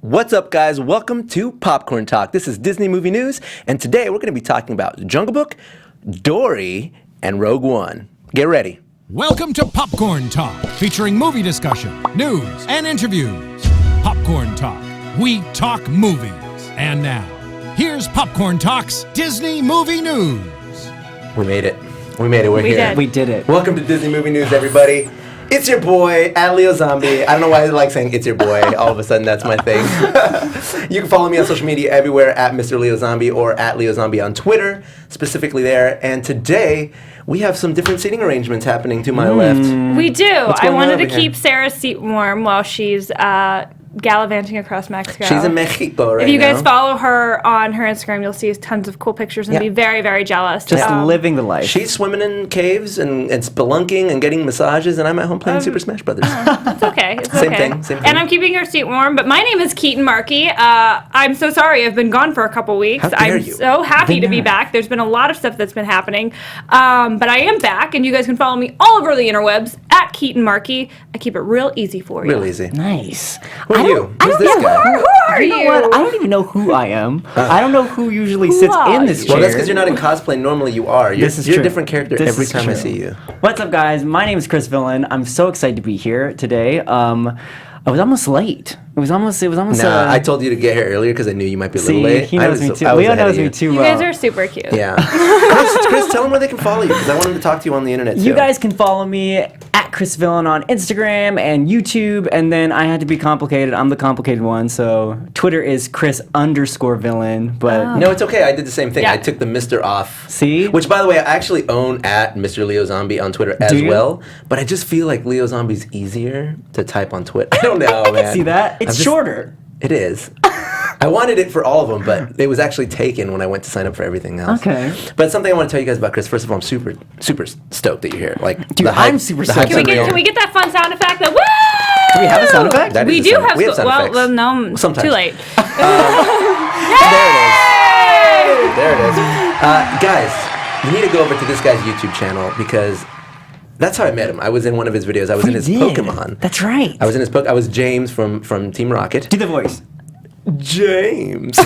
What's up, guys? Welcome to Popcorn Talk. This is Disney Movie News, and today we're going to be talking about Jungle Book, Dory, and Rogue One. Get ready. Welcome to Popcorn Talk, featuring movie discussion, news, and interviews. Popcorn Talk. We talk movies. And now, here's Popcorn Talk's Disney Movie News. We made it. We're here. We did it. Welcome to Disney Movie News, everybody. It's your boy, @Leo Zombie. I don't know why I like saying it's your boy. All of a sudden, that's my thing. You can follow me on social media everywhere at Mr. Leo Zombie or at Leo Zombie on Twitter, specifically there. And today, we have some different seating arrangements happening to my left. We do. I wanted to here? keep Sarah's seat warm while she's gallivanting across Mexico. She's in Mexico right now. If you guys follow her on her Instagram, you'll see tons of cool pictures and be very, very jealous. Just living the life. She's swimming in caves and spelunking and getting massages, and I'm at home playing Super Smash Brothers. It's okay. It's Same okay. thing. And I'm keeping her seat warm. But my name is Keetin Marchi. I'm so sorry I've been gone for a couple weeks. How dare I'm you? so happy to be back. There's been a lot of stuff that's been happening. But I am back, and you guys can follow me all over the interwebs at Keetin Marchi. I keep it real easy for you. Real easy. Nice. Who are you? Who's this guy? Who are you? You know what? I don't even know who I am. I don't know who usually sits in this chair. Well, that's because you're not in cosplay. Normally you are. You're This is a true. different character This every is time I true. see you. What's up, guys? My name is Chris Villain. I'm so excited to be here today. I was almost late. It was almost. Nah, I told you to get here earlier because I knew you might be a little late. He knows me too. I was Leo ahead knows of me you. too You well. guys are super cute. Yeah. Chris, tell them where they can follow you because I wanted to talk to you on the internet too. You guys can follow me at Chris Villain on Instagram and YouTube, and then I had to be complicated. I'm the complicated one, so Twitter is Chris_Villain. But No, it's okay. I did the same thing. Yeah. I took the Mr. off. See? Which, by the way, I actually own at Mr. Leo Zombie on Twitter as Do you? well. But I just feel like Leo Zombie's easier to type on Twitter. I don't know, man. see that? It's shorter. It is. I wanted it for all of them, but it was actually taken when I went to sign up for everything else. Okay. But something I want to tell you guys about, Chris. First of all, I'm super stoked that you're here. Like, Dude, I'm super the stoked. hype's Can we get that fun sound effect? Woo! Do we have a sound effect? That We is a do sound- have. we have sound effects. Well, no, Sometimes. too late. There it is. Guys, you need to go over to this guy's YouTube channel because that's how I met him. I was in one of his videos. I was in his Pokemon. That's right. I was James from Team Rocket. Do the voice. James.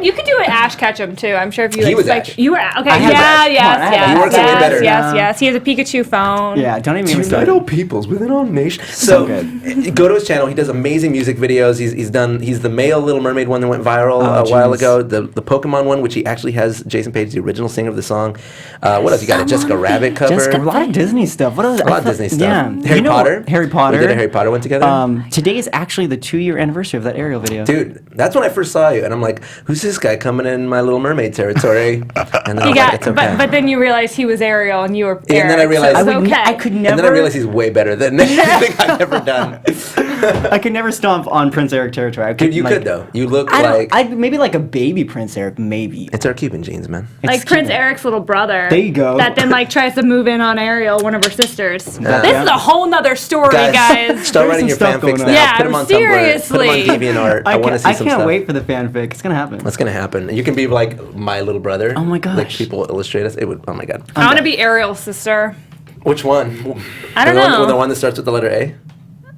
You could do an Ash Ketchum too. I'm sure if you He was expect Ash. you were okay. I have Ash. Yes, Come on, I have yes, Ash. He works way better. Yes. He has a Pikachu phone. Yeah, don't even get me Unite all started. peoples within all nations. So good. go to his channel. He does amazing music videos. He's the male Little Mermaid one that went viral a Oh, while jeez. ago. The Pokemon one, which he actually has Jason Page, the original singer of the song. What else? You got a Jessica Rabbit cover. Jessica, a lot of Disney stuff. What else? A lot of Disney stuff. Yeah. Harry Potter. Harry Potter. We did a Harry Potter one together. Today is actually the 2-year anniversary of that Ariel video. Dude, that's when I first saw you, and I'm like, "Who's this guy coming in my Little Mermaid territory?" And then I was like, "It's okay." but then you realized he was Ariel and you were Eric. And then I realized- so it's I would- okay. I could and then I never. realized he's way better than anything I've ever done. I could never stomp on Prince Eric territory. Dude, you could though. You look I like don't. Maybe like a baby Prince Eric. Maybe. it's our Cuban genes, man. like It's Prince cute. Eric's little brother. There you go. That then tries to move in on Ariel, one of her sisters. Yeah. This is a whole nother story, guys. Start There's writing your some stuff fanfics going now. on. Yeah, Put them on seriously. Tumblr. Put them on DeviantArt. I want to see some I can't stuff. wait for the fanfic. It's gonna happen. What's gonna happen? You can be like my little brother. Oh my Like gosh. people illustrate us. It would. Oh my god. I want to be Ariel's sister. Which one? I don't the know. One, the one that starts with the letter A,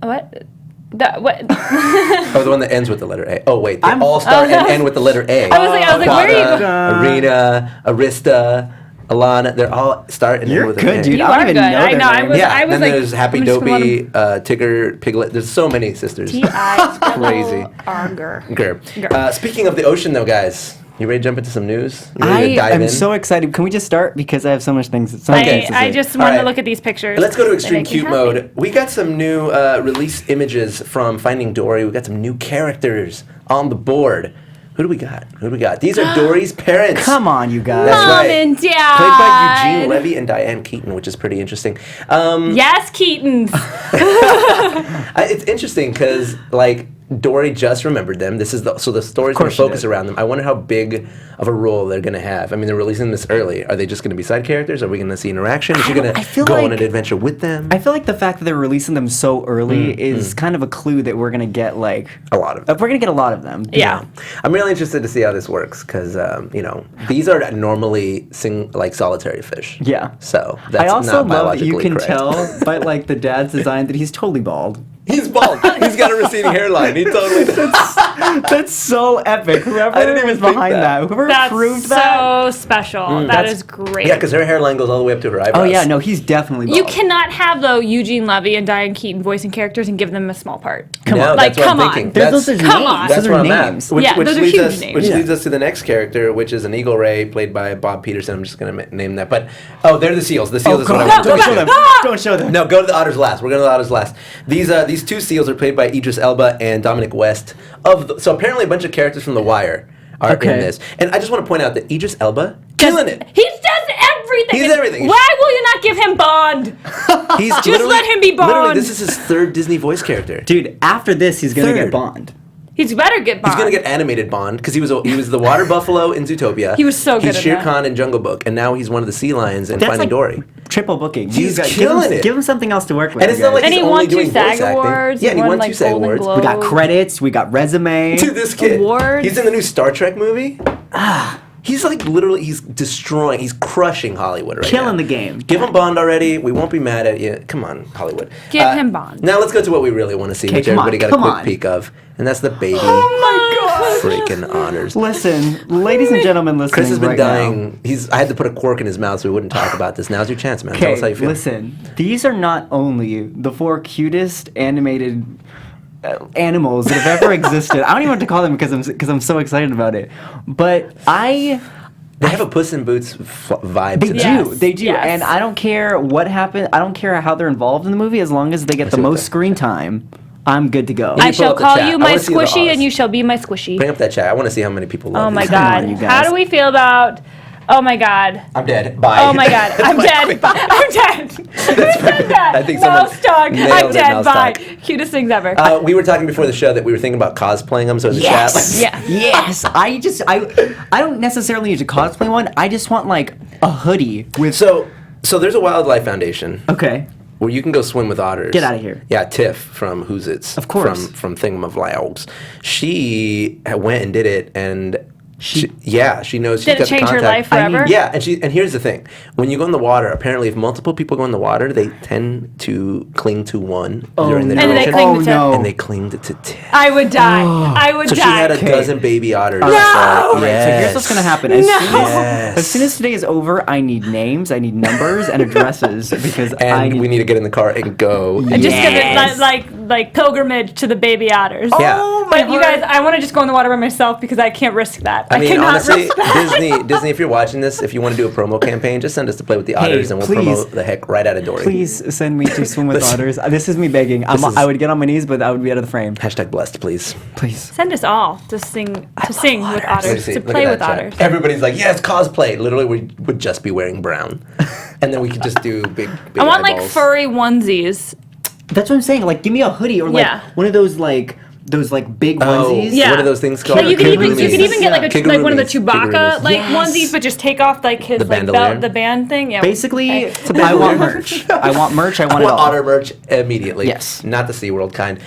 What? What? or the one that ends with the letter A? Oh wait, they I'm- all start and end with the letter A. I was like, where are you Aquana, Arena, Arista, Alana. They're all start and You're end with good, an A. dude. You I don't are even good. know I their know. I names. was. Yeah, I was then like, there's Happy I'm just gonna let Dopey, him- Tigger, Piglet. There's so many sisters. T.I. Crazy. Arger. Grr. Speaking of the ocean, though, guys, you ready to jump into some news? You ready to I dive am in? so excited. Can we just start because I have so much things. I just All wanted right. to look at these pictures. Let's go to They extreme make me cute happy. mode. We got some new release images from Finding Dory. We got some new characters on the board. Who do we got? These are Dory's parents. Come on, you guys. That's Mom right. and Dad. Played by Eugene Levy and Diane Keaton, which is pretty interesting. Yes, Keatons. It's interesting because, like, Dory just remembered them. This is the story's going to course she focus did. around them. I wonder how big of a role they're going to have. I mean, they're releasing this early. Are they just going to be side characters? Are we going to see interaction? Is she going I to feel go on like- an adventure with them? I feel like the fact that they're releasing them so early is kind of a clue that we're gonna get like A lot of them. We're gonna get a lot of them. Yeah. I'm really interested to see how this works because, these are normally solitary fish. Yeah. So that's I also not love that you biologically can correct. tell by like the dad's design that he's totally bald. He's bald. He's got a receding hairline. He totally does. That's so epic. Whoever I didn't even is think behind that. Whoever That's proved so that. special. That is great. Yeah, because her hairline goes all the way up to her eyebrows. Oh yeah, no, he's definitely bald. You cannot have though Eugene Levy and Diane Keaton voicing characters and give them a small part. Come on. Like, That's what come I'm on. thinking. Those are Come names. on. That's Those where are I'm at. names. Which Yeah, those are leads huge us, names. Which Yeah. leads us to the next character, which is an Eagle Ray, played by Bob Peterson. I'm just going to name that. But, they're the SEALs. The SEALs is what I want to Don't talk show them. about. Don't show them. No, go to the Otters last. We're going to the Otters last. These two SEALs are played by Idris Elba and Dominic West. So apparently a bunch of characters from The Wire are in this. And I just want to point out that Idris Elba, killing it. He does everything. He's everything. Why will you not give him Bond? He's Just let him be Literally, Bond. this is his third Disney voice character. Dude, after this, he's gonna Third. get Bond. He's better get Bond. He's gonna get animated Bond because he was the water buffalo in Zootopia. He was so good He's at Shere that. Khan in Jungle Book, and now he's one of the sea lions in That's Finding like Dory. triple booking. He's give killing it. Give him something else to work with. And it's you not like guys. And he's he only won 2 doing SAG voice acting. awards. Yeah, he won 2 like SAG Golden awards. Globe. we got credits. We got resume. Dude, this kid. Awards. He's in the new Star Trek movie. He's like literally, he's destroying, he's crushing Hollywood right now. Killing the game. Give him Bond already. We won't be mad at you. Come on, Hollywood. Give him Bond. Now let's go to what we really want to see, which come on, everybody got a come quick on. peek of, and that's the baby Oh freaking honors. Listen, ladies and gentlemen, listening Chris has been right dying. I had to put a cork in his mouth so we wouldn't talk about this. Now's your chance, man. Now. Tell us how Okay, you feel. listen. These are not only the 4 cutest animated animals that have ever existed. I don't even know what to call them because I'm so excited about it. But They have a Puss in Boots vibe They to do. them. Yes, They do. yes. And I don't care what happened. I don't care how they're involved in the movie as long as they get the see what most that- screen time. I'm good to go. I pull shall up the call chat. you I my wanna see the squishy, Oz. and you shall be my squishy. Bring up that chat. I want to see how many people love Oh my this. god. on, you How guys. do we feel about? Oh my god. I'm dead. Bye. Oh my god. I'm dead. Bye. I'm dead. Who said that? I think someone Mouse dog. nailed I'm it, dead. Mouse Bye. dog. Cutest things ever. We were talking before the show that we were thinking about cosplaying them. So in the chat, yeah. Yes, I don't necessarily need to cosplay one. I just want like a hoodie with. So there's a Wildlife Foundation Okay. where you can go swim with otters. Get outta here. Yeah, Tiff from Who's It's. Of course. From Thingamavlogs. She went and did it, and she knows she's Did got it the change her contact. life forever? Yeah, and here's the thing: when you go in the water, apparently, if multiple people go in the water, they tend to cling to one during the no. And they duration, cling to Oh, no. and they cling to Tiff. I would die. I would So she die. had a Okay. dozen baby otters. No! All right, so here's what's gonna happen. As Yes. soon as today is over, I need names, I need numbers, and addresses because I And need. we need to get in the car and go. And just give it Yes. like pilgrimage to the baby otters. Yeah. Oh my But you heart. guys, I want to just go in the water by myself because I can't risk that. I mean, cannot honestly, risk that. Disney, if you're watching this, if you want to do a promo campaign, just send us to play with the otters, and we'll please. promote the heck right out of Dory. Please send me to swim with This- otters. This is me begging. I would get on my knees, but I would be out of the frame. Hashtag blessed, please. Please. Send us all to sing with Let me otters, see. to Look play at with that chat. otters. Everybody's like, yes, cosplay. Literally, we would just be wearing brown, and then we could just do big. I want like eyeballs. furry onesies. That's what I'm saying. Like, give me a hoodie or like Yeah. one of those big onesies. Yeah. What are those things called? Like you could even get like Kigurumis. one of the Chewbacca Kigurumis. like Yes. onesies, but just take off like his The like bandolier? belt, the band thing. Yeah. Basically, Okay. I want merch. I want merch. I want I it want all. otter merch immediately. Yes. Not the SeaWorld kind.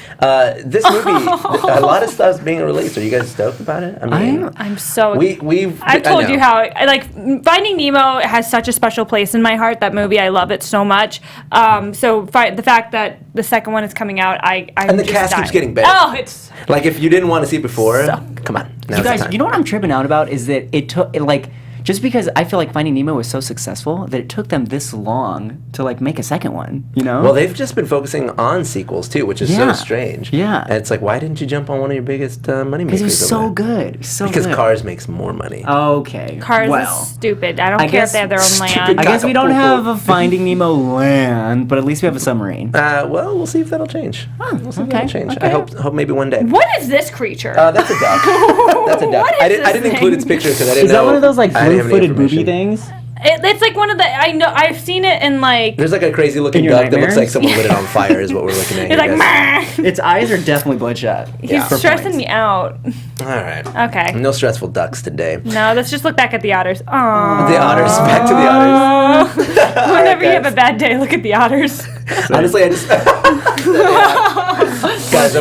This movie, a lot of stuff's being released. Are you guys stoked about it? I mean, I'm so. we've. I've I told know. you how I like Finding Nemo has such a special place in my heart. That movie, I love it so much. The fact that the second one is coming out, I'm And the just cast keeps dying. getting better. Oh, it's Like if you didn't want to see it before, So- come on. Now's You the guys, time. you know what I'm tripping out about is that it took just because I feel like Finding Nemo was so successful that it took them this long to like make a second one. You know? Well, they've just been focusing on sequels too, which is Yeah. so strange. Yeah. And it's like, why didn't you jump on one of your biggest money makers? because it was over so there? good. So Because good. Cars makes more money. Okay. Cars well, is stupid. I don't I care guess if they have their own stupid land. I guess we don't Acapulco. have a Finding Nemo land, but at least we have a submarine. Well, we'll see if that'll change. We'll see if okay, that'll change. okay. I hope maybe one day. What is this creature? That's a duck. That's a duck. What is I didn't this include thing? its picture because I didn't Is know. that one of those like I didn't have any blue-footed booby information. things? It's like one of the I've seen it in like There's like a crazy looking In your duck that looks like nightmares? someone lit it on fire. Is what we're looking at. it's here, like guys. "Meh." Its eyes are definitely bloodshot. He's For stressing points. me out. All right. Okay. No stressful ducks today. No, let's just look back at the otters. Aww. The otters. Back to the otters. Whenever you have guys. a bad day, look at the otters. Honestly, I just. Guys,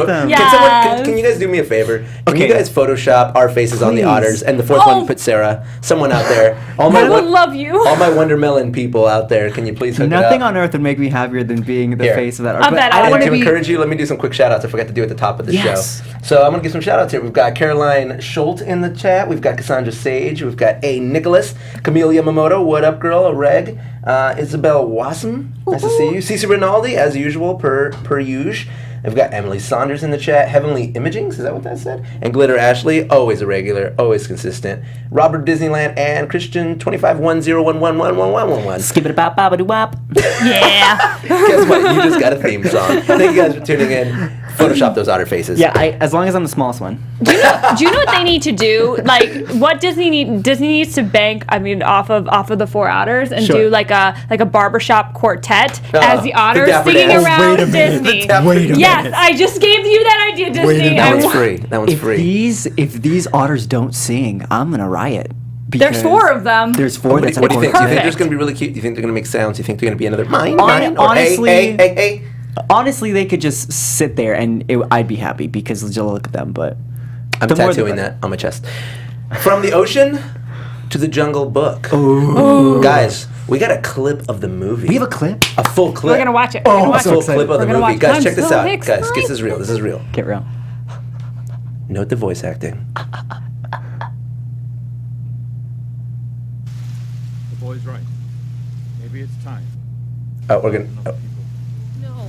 can you guys do me a favor? Can you guys Photoshop our faces on the otters, and the fourth one put Sarah, someone out there. I would love you. All my Wondermelon people out there, can you please hook it up? Nothing on earth would make me happier than being the face of that otter. I want to encourage you. Let me do some quick shout outs. I forgot to do at the top of the show. So I'm going to give some shout outs here. We've got Caroline Schultz in the chat. We've got Cassandra Sage. We've got A. Nicholas. Camelia Mamoto. What up, girl? A Reg. Isabel Wassam. Nice to see you. Cece Rinaldi, as usual, per usual. We've got Emily Saunders in the chat. Heavenly Imagings, is that what that said? And Glitter Ashley, always a regular, always consistent. Robert Disneyland and Kristian 2510111111. Skip it about babadoo wop. Yeah. Guess what? You just got a theme song. Thank you guys for tuning in. Photoshop those otter faces. Yeah, as long as I'm the smallest one. Do you know what they need to do? Like, what Disney needs to bank. I mean, off of the four otters and do like a barbershop quartet as the otters singing around Disney. Yes, I just gave you that idea, Disney. That one's free. That one's free. If these otters don't sing, I'm gonna riot. There's four of them. There's four. What do you think? Do you think there's gonna be really cute? Do you think they're gonna make sounds? Do you think they're gonna be another mine? Honestly, hey? Honestly, they could just sit there and I'd be happy because you'll look at them. But I'm tattooing that on my chest. From the ocean to the Jungle Book. Ooh. Guys, we got a clip of the movie. We have a clip? A full clip. We're gonna watch it. A full clip of the movie. Guys, check this out. Guys, This is real. This is real. Get real. Note the voice acting. The boy's right. Maybe it's time. Oh, we're gonna. Oh.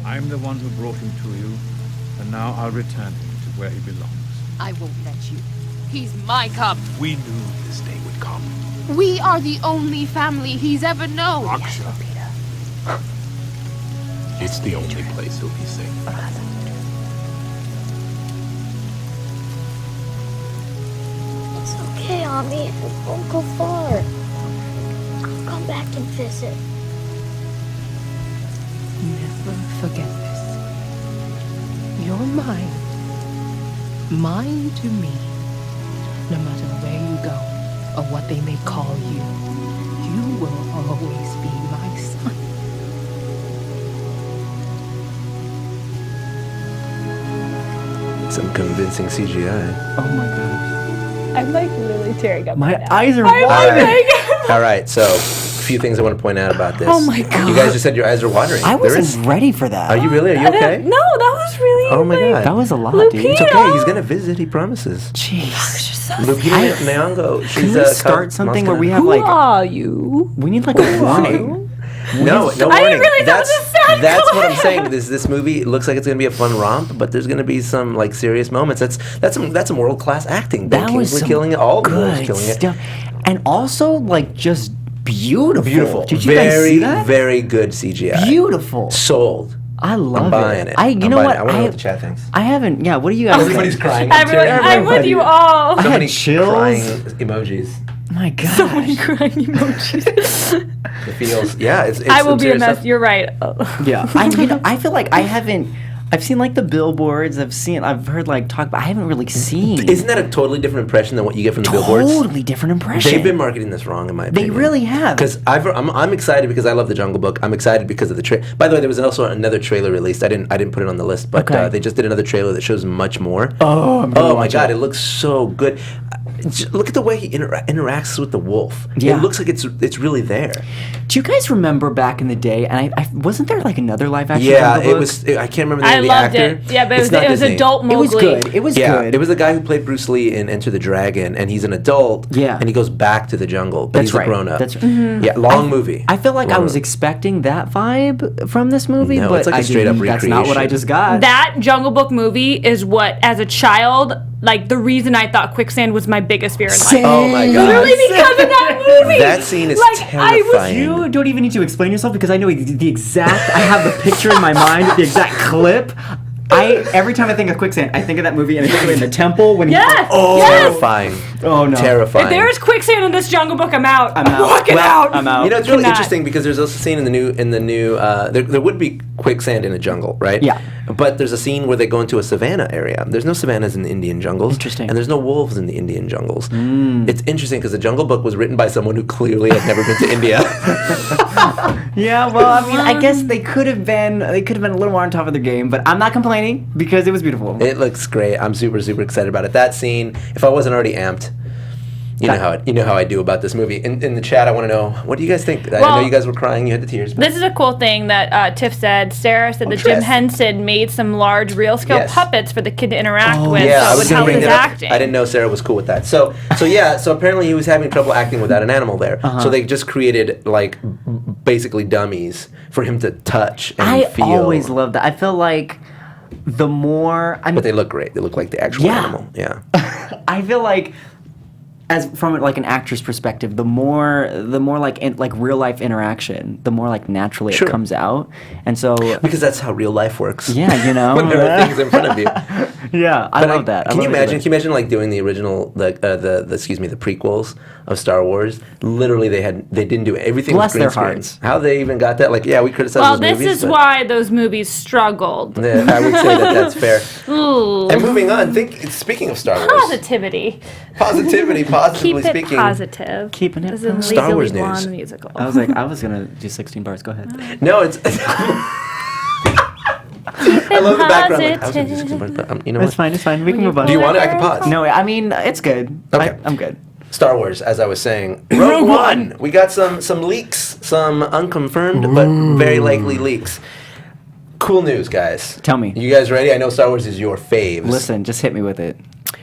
I'm the one who brought him to you, and now I'll return him to where he belongs. I won't let you. He's my cub. We knew this day would come. We are the only family he's ever known. Raksha. It's the only place he'll be safe. It's okay, Ami. It won't go far. I'll come back and visit. Never forget this. You're mine. Mine to me. No matter where you go or what they may call you, you will always be my son. Some convincing CGI. Oh my gosh. I'm like literally tearing up. My right now. eyes are watering. All right, so a few things I want to point out about this. Oh my God. You guys just said your eyes are watering. I wasn't ready for that. Are you really? Are you okay? No, that was really. Oh my God. That was a lot, dude. It's okay. He's gonna visit. He promises. Jeez. Lupita Nyong'o. Can we start something where we have Who are you? We need like a warning. No I warning. didn't realize that was a sound That's what I'm clip. saying. This movie looks like it's gonna be a fun romp, but there's gonna be some like serious moments. That's some world class acting. That was some killing it. All the roles good killing it. stuff. And also like just beautiful. Beautiful. Did you guys see that? Very good CGI. Beautiful. Sold. I love I'm buying it. You know what? I want to know what the chat thinks. I haven't. Yeah. What do you guys? Everybody's crying. I'm with you all. So I had many chills. crying emojis. My God. So many crying emojis. It feels. Yeah. It's I will some be a serious mess. stuff. You're right. Yeah. I feel like I haven't. I've seen like the billboards. I've heard like talk, but I haven't really seen. Isn't that a totally different impression than what you get from the billboards? Totally different impression. They've been marketing this wrong, in my opinion. They really have. Because I'm excited because I love the Jungle Book. I'm excited because of the trailer. By the way, there was also another trailer released. I didn't put it on the list, but Okay. they just did another trailer that shows much more. Oh my God! It looks so good. Look at the way he interacts with the wolf. Yeah. It looks like it's really there. Do you guys remember back in the day? And I wasn't there like another live action? Yeah, Jungle it Book? was. I can't remember the I name of the loved actor. it. Yeah, but It's not it was Disney. adult Mowgli. It was good. It was Yeah, good. it was the guy who played Bruce Lee in Enter the Dragon, and he's an adult. Yeah. and he goes back to the jungle, but That's he's right. a grown up. That's right. Yeah, long movie. I felt like I Long was movie. expecting that vibe from this movie, No, but it's like a I straight up didn't. That's not what I recreation. just got. That Jungle Book movie is what, as a child, like the reason I thought quicksand was my biggest fear in life. Oh my God. Literally because of that movie. That scene is like, terrifying. You don't even need to explain yourself because I know the exact. I have the picture in my mind, the exact clip. Every time I think of quicksand, I think of that movie and I think of it in the temple when Yes. Oh, yes. terrifying. Oh no. Terrifying. If there's quicksand in this Jungle Book, I'm out. I'm out. walking Well, out. I'm out. You know, it's really Cannot. interesting because there's also a scene in the new. There would be quicksand in a jungle, right? Yeah. But there's a scene where they go into a savanna area. There's no savannas in the Indian jungles. Interesting. And there's no wolves in the Indian jungles. It's interesting because the Jungle Book was written by someone who clearly had never been to India. Yeah, well, I mean, I guess they could have been a little more on top of their game, but I'm not complaining because it was beautiful. It looks great. I'm super, super excited about it. That scene, if I wasn't already amped, you know how I do about this movie. In the chat, I want to know, what do you guys think? I know you guys were crying. You had the tears. This is a cool thing that Tiff said. Sarah said that Jim Henson made some large real-scale puppets for the kid to interact with, yeah, so it would help his acting. I didn't know Sarah was cool with that. So apparently he was having trouble acting without an animal there. So they just created, like, basically dummies for him to touch and feel. I always loved that. I feel like the more... But they look great. They look like the actual animal. Yeah. I feel like... As from like an actor's perspective, the more like real life interaction, the more like naturally it comes out, and so because that's how real life works. Yeah, you know, when there are things in front of you. Yeah, I love that. Can you imagine like doing the original the prequels of Star Wars? Literally, they didn't do everything. Bless with green their screen. hearts. How they even got that? Like, we criticize those movies. Well, this is why those movies struggled. Yeah, I would say that's fair. Ooh. And moving on, speaking of Star Wars, positivity, positively Keep it speaking. positive. Keeping it This is Star Wars Legally news. Blonde musical. I was gonna do 16 bars. Go ahead. No, it's. I love the background. Like, I was gonna do 16 bars, but, you know It's what? fine. We can move on. Do you want it? I can pause. No, I mean it's good. Okay. I'm good. Star Wars, as I was saying. Rogue One. We got some leaks, some unconfirmed but very likely leaks. Cool news, guys. Tell me. You guys ready? I know Star Wars is your faves. Listen, just hit me with it.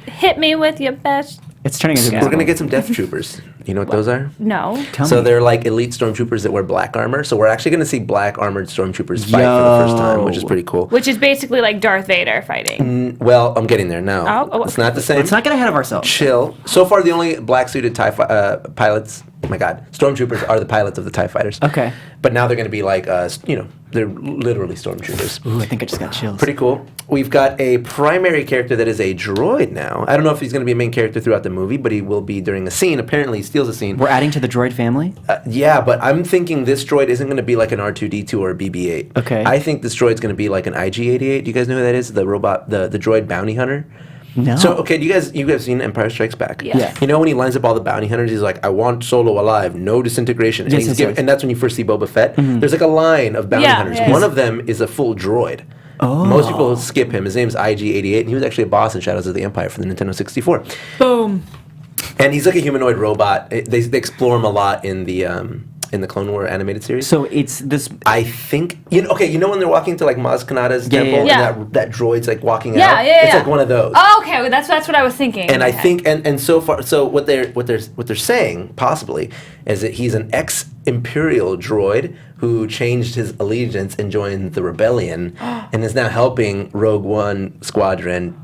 Hit me with your best. It's turning into. We're gonna get some Death Troopers. You know what those are? No. Tell me. They're like elite stormtroopers that wear black armor. So we're actually gonna see black armored stormtroopers fight for the first time, which is pretty cool. Which is basically like Darth Vader fighting. Well, I'm getting there now. Oh, it's not the same. Let's not get ahead of ourselves. Chill. So far, the only black suited pilots. Oh my God, stormtroopers are the pilots of the TIE fighters. Okay. But now they're going to be like, they're literally stormtroopers. Ooh, I think I just got chills. Pretty cool. We've got a primary character that is a droid now. I don't know if he's going to be a main character throughout the movie, but he will be during a scene. Apparently, he steals a scene. We're adding to the droid family? Yeah, but I'm thinking this droid isn't going to be like an R2-D2 or a BB-8. Okay. I think this droid's going to be like an IG-88. Do you guys know who that is? The robot, the droid bounty hunter? No. So, okay, you guys seen Empire Strikes Back? Yeah. You know when he lines up all the bounty hunters, he's like, I want Solo alive, no disintegration. And, Yes. and that's when you first see Boba Fett. There's like a line of bounty hunters. Yeah. One of them is a full droid. Oh. Most people skip him. His name's IG-88, and he was actually a boss in Shadows of the Empire for the Nintendo 64. Boom. And he's like a humanoid robot. They explore him a lot in the Clone War animated series. So it's this. I think you know when they're walking to like Maz Kanata's temple Yeah. and that droid's like walking Yeah, out. yeah, It's yeah. like one of those. Oh, okay. Well, that's what I was thinking. And I Okay. think and so far what they're saying possibly is that he's an ex-Imperial droid who changed his allegiance and joined the rebellion and is now helping Rogue One Squadron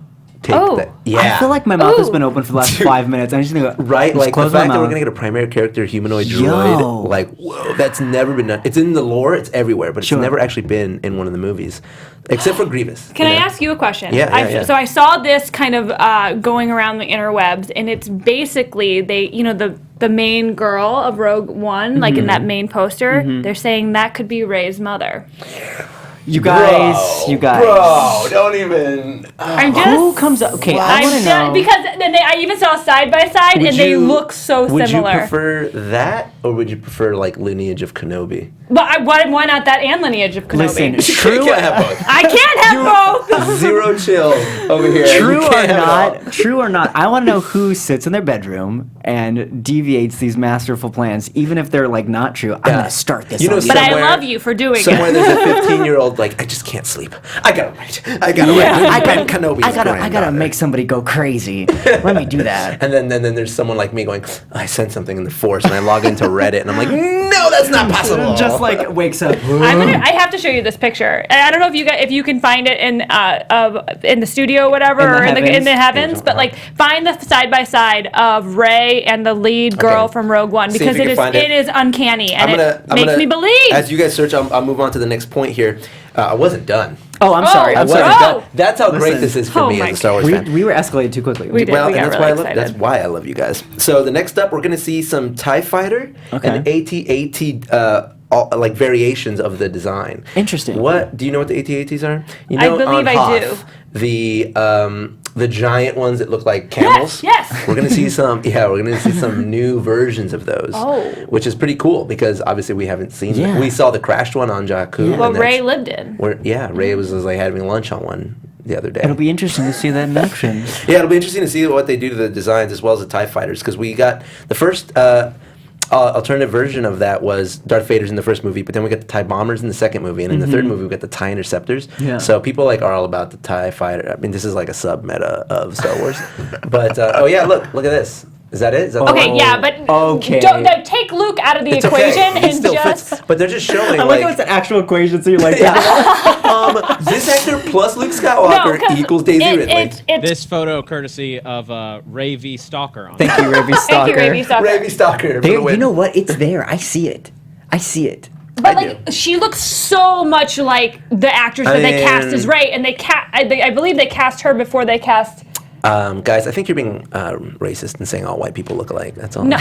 take that. Yeah. I feel like my mouth has been open for the last 5 minutes. I just need to go. Right, just like the close my fact that we're mouth. gonna get a primary character humanoid Yo. droid, like whoa, that's never been done. It's in the lore, it's everywhere, but Sure. it's never actually been in one of the movies, except for Grievous. Can I ask you a question? Yeah. So I saw this kind of going around the interwebs, and it's basically the main girl of Rogue One, like in that main poster. They're saying that could be Rey's mother. You guys. Bro, don't even. I'm just. Who comes up? Okay, I want to know. Because then I even saw side by side, and they look so Would similar. you prefer that, or would you prefer like Lineage of Kenobi? But why not that and Lineage of Kenobi? Listen, true. You can't have both. I can't have both. Zero chill over here. True You or can't have it all. not, true or not, I want to know who sits in their bedroom and deviates these masterful plans, even if they're like not true. I'm gonna start this. You know, on But I somewhere- love you for doing Somewhere it. there's a 15-year-old like, I just can't sleep. I gotta write. I gotta write. Kenobi's I gotta granddaughter. make somebody go crazy. Let me do that. And then there's someone like me going, I sent something in the Force, and I log into Reddit, and I'm like, no, that's not possible. Just like wakes up. I have to show you this picture. And I don't know if you can find it in the studio or whatever, or in the heavens, but like find the side by side of Rey and the lead girl from Rogue One, See if because you can find it is uncanny and I'm makes gonna, me believe. As you guys search, I'll move on to the next point here. I wasn't done. Oh, I'm sorry. I I'm wasn't sorry. done. That's how great this is for Oh me my as a Star Wars fan. We were escalated too quickly. We did. Well, We and got that's really why excited. that's why I love you guys. So the next up, we're gonna see some TIE Fighter, Okay. an AT-AT all, like variations of the design. Interesting. What do you know what the AT-ATs are? You I know, believe on I Hoth, the giant ones that look like camels. Yes. We're gonna see some. Yeah, we're gonna see some new versions of those. Oh. Which is pretty cool because obviously we haven't seen. Yeah. We saw the crashed one on Jakku. Well, Ray lived in. Ray was like having lunch on one the other day. It'll be interesting to see that in action. Yeah, it'll be interesting to see what they do to the designs as well as the TIE fighters because we got the first alternative version of that was Darth Vader's in the first movie, but then we got the TIE bombers in the second movie, and in the third movie we got the TIE interceptors. Yeah. So people like are all about the TIE fighter. I mean, this is like a sub meta of Star Wars. But oh yeah, look at this. Is that it? Is that Okay, yeah, but Okay. don't take Luke out of the equation He and still just. fits, but they're just showing I like how it's an actual equation, so you're like, this actor plus Luke Skywalker 'cause equals Daisy Ridley. It's This photo courtesy of Ray V. Stalker. On thank you, Ravi Stalker. Thank you, Ravy Stalker. Ravy Stalker. for the There, win. you know what? It's there. I see it. I see it. But I like she looks so much like the actress that they cast as Ray, and I believe they cast her before they cast. Guys, I think you're being racist and saying all white people look alike. That's all. No.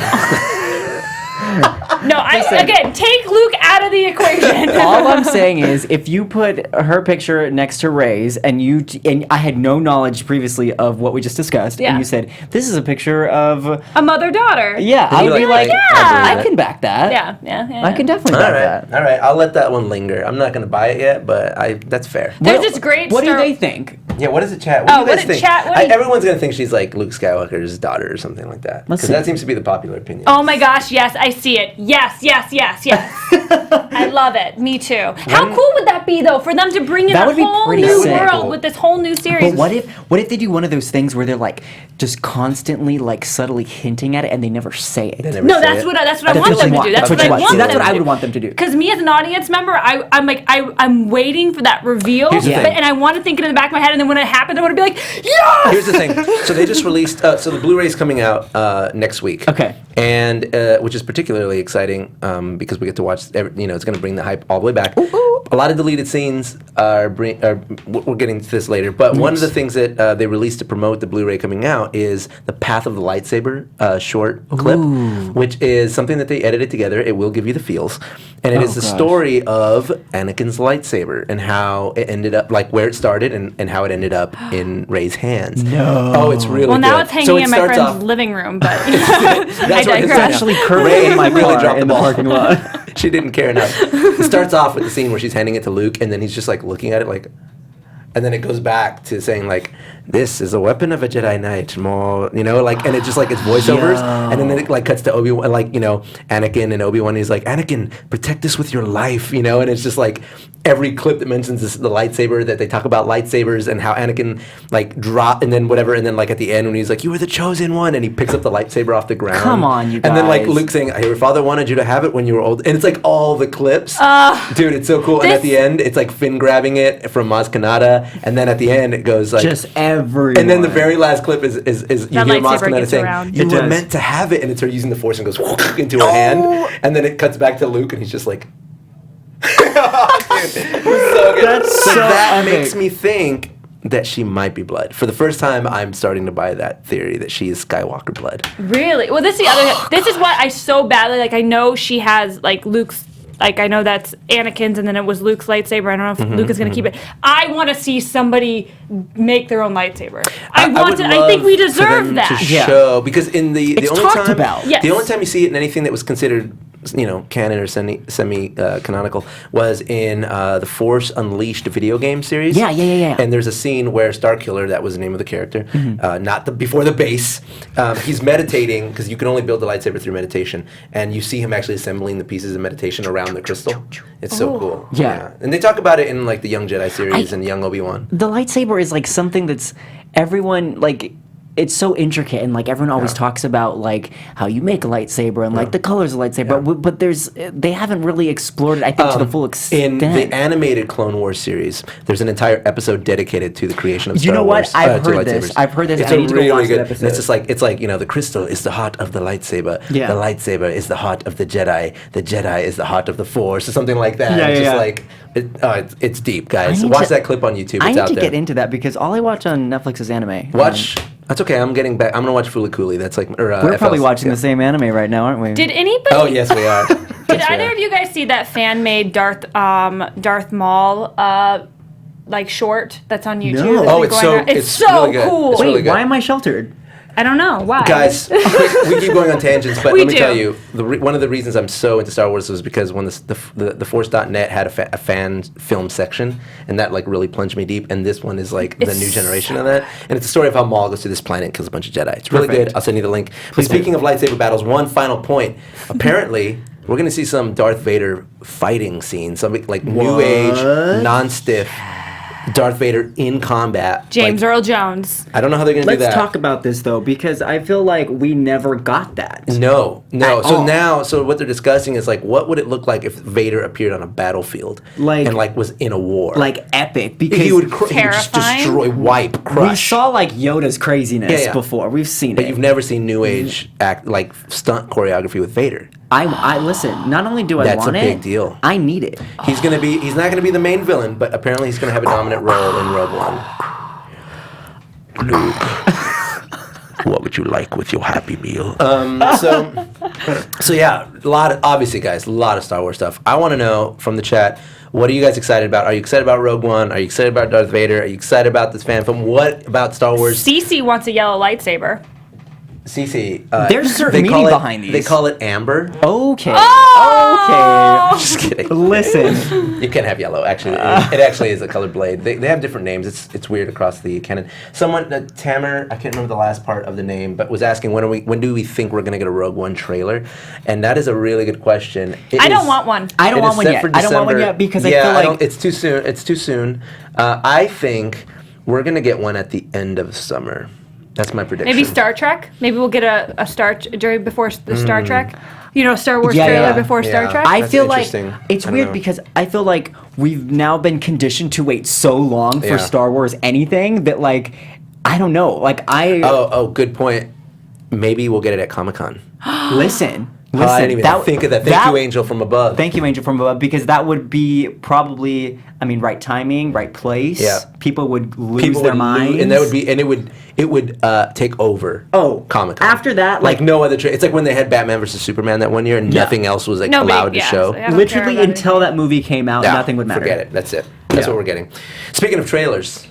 No, again, take Luke out of the equation. All I'm saying is, if you put her picture next to Ray's, and and I had no knowledge previously of what we just discussed, Yeah. and you said this is a picture of A mother-daughter. yeah, I You'd would be like, yeah. I can back that. Yeah. I can definitely All back that. right, all right. I'll let that one linger. I'm not gonna buy it yet, but that's fair. There's this great What do Star- they think? Yeah, what does the chat? Oh, What do you what guys did think? chat- what did- Everyone's gonna think she's like Luke Skywalker's daughter or something like that. Let's Because see. that seems to be the popular opinion. Oh my gosh, yes, I see it. Yes. I love it. Me too. How cool would that be though for them to bring in That a would be whole pretty new sick. world with this whole new series? But what if they do one of those things where they're like just constantly like subtly hinting at it and they never say it? They never No, say that's it. what I want That's them what to you do. That's what I want See, them that's what to I do. would want them to do. Because me as an audience member, I'm waiting for that reveal, Here's the thing. and I want to think it in the back of my head, and then when it happens, I want to be like, yes! Here's the thing. So they just released. So the Blu-ray's coming out next week. Okay. And which is particularly exciting because we get to watch. It's going to bring the hype all the way back. A lot of deleted scenes are. We're getting to this later, but one of the things that they released to promote the Blu-ray coming out is the Path of the Lightsaber short clip, which is something that they edited together. It will give you the feels, and it is the story of Anakin's lightsaber and how it ended up, like where it started and how it ended up in Rey's hands. No. Oh, it's really Well, now good. it's hanging So it in my starts friend's off- living room, but I That's what it's digress. Actually, currently Ray in my really car dropped the in the ball. parking lot. She didn't care enough. It starts off with the scene where she's handing it to Luke, and then he's just like looking at it like, and then it goes back to saying like, "This is a weapon of a Jedi Knight," more, like, and it just like it's voiceovers, and then it like cuts to Obi-Wan, like Anakin and Obi-Wan. He's like, "Anakin, protect this with your life," and it's just like every clip that mentions the lightsaber, that they talk about lightsabers and how Anakin like drop and then whatever, and then like at the end when he's like, "You were the chosen one," and he picks up the lightsaber off the ground. Come on, you And then like guys. Luke saying, "Your father wanted you to have it when you were old," and it's like all the clips. Dude, it's so cool. And at This- the end, it's like Finn grabbing it from Maz Kanata, and then at the end it goes like Just everyone. and then the very last clip is you That hear Maz lightsaber Kanata gets saying, around. "You It were does. meant to have it," and it's her using the Force and goes into her hand, and then it cuts back to Luke, and he's just like, Dude, it's so good. That's so so that epic. makes me think that she might be blood. For the first time, I'm starting to buy that theory that she is Skywalker blood. Really? Well, this is the other. This is what I so badly like. I know she has like Luke's. Like I know that's Anakin's, and then it was Luke's lightsaber. I don't know if Luke is going to keep it. I want to see somebody make their own lightsaber. I would think we love for deserve them that. to Yeah. show, because in the It's only talked time about. Yes. the only time you see it in anything that was considered canon or semi canonical was in the Force Unleashed video game series. Yeah. And there's a scene where Starkiller, that was the name of the character, not before the base. He's meditating because you can only build the lightsaber through meditation, and you see him actually assembling the pieces of meditation around the crystal. It's so cool. Yeah. And they talk about it in like the Young Jedi series and Young Obi-Wan. The lightsaber is like something that's everyone like. It's so intricate, and like everyone always talks about like how you make a lightsaber and like the colors of lightsaber, but they haven't really explored it. I think to the full extent. In the animated Clone Wars series, there's an entire episode dedicated to the creation of Star You know what? Wars. I've to heard this. lightsabers. I've heard this. It's I need to go really watch that good. episode. It's just like the crystal is the heart of the lightsaber. Yeah. The lightsaber is the heart of the Jedi. The Jedi is the heart of the Force, or something like that. Yeah, it's yeah, just yeah. like it's deep, guys. I need Watch to- that clip on YouTube. It's I need out to there. get into that because all I watch on Netflix is anime. Watch. That's okay. I'm getting back. I'm gonna watch Fooly Cooly. That's like. We're probably watching the same anime right now, aren't we? Did anybody? Oh yes, we are. Did either of you guys see that fan-made Darth Maul like short that's on YouTube? No. Oh, it's so so really good. cool. It's really Wait, good. why am I sheltered? I don't know why. Guys, we keep going on tangents, but We let me do. tell you, one of the reasons I'm so into Star Wars was because when the Force.net had a fan film section, and that like really plunged me deep. And this one is like the new generation of that, and it's a story of how Maul goes to this planet and kills a bunch of Jedi. It's really good. I'll send you the link. But speaking of lightsaber battles, one final point. Apparently, we're gonna see some Darth Vader fighting scenes, something like New Age, non-stiff Darth Vader in combat. James Like, Earl Jones. I don't know how they're gonna do that. Let's talk about this though, because I feel like we never got that. No. At So all. now, what they're discussing is like, what would it look like if Vader appeared on a battlefield, Like- and like was in a war, Like epic, because he would just Terrifying. destroy, wipe, crush. we saw like Yoda's craziness Yeah. before. We've seen but it. you've never seen New Age act like stunt choreography with Vader. I listen. Not only do I That's a want it, big deal. I need it. He's not gonna be the main villain, but apparently he's gonna have a dominant role in Rogue One. Luke, what would you like with your Happy Meal? So yeah, obviously, guys, a lot of Star Wars stuff. I want to know from the chat, what are you guys excited about? Are you excited about Rogue One? Are you excited about Darth Vader? Are you excited about this fan film? What about Star Wars? Cece wants a yellow lightsaber. Cece, There's certain they call meaning it- behind these. They call it amber. Okay. Oh! Just kidding. Okay. Listen. You can't have yellow. Actually, it actually is a colored blade. They have different names. It's weird across the canon. Someone, Tamer, I can't remember the last part of the name, but was asking when do we think we're gonna get a Rogue One trailer? And that is a really good question. I don't want one. I don't It want is one set yet. for I don't want one December. yet because Yeah, I feel like it's too soon. It's too soon. I think we're gonna get one at the end of summer. That's my prediction. Maybe Star Trek. Maybe we'll get a before the Star Trek. Star Wars Yeah, trailer yeah. before Star Yeah. Trek. I That's feel like interesting. it's I don't weird know. because I feel like we've now been conditioned to wait so long for Yeah. Star Wars anything that like I don't know. Like Oh, good point. Maybe we'll get it at Comic-Con. listen. I didn't even think of that. Thank you, Angel from above. Thank you, Angel from above, because that would be probably, right timing, right place. Yeah. People would lose People their would minds. and it would take over. Oh, Comic-Con. after that, like no other. It's like when they had Batman versus Superman that one year, and nothing else was allowed to show. So I don't literally care about until that movie came out, Yeah, nothing would matter. Forget it. That's it. That's Yeah. what we're getting. Speaking of trailers,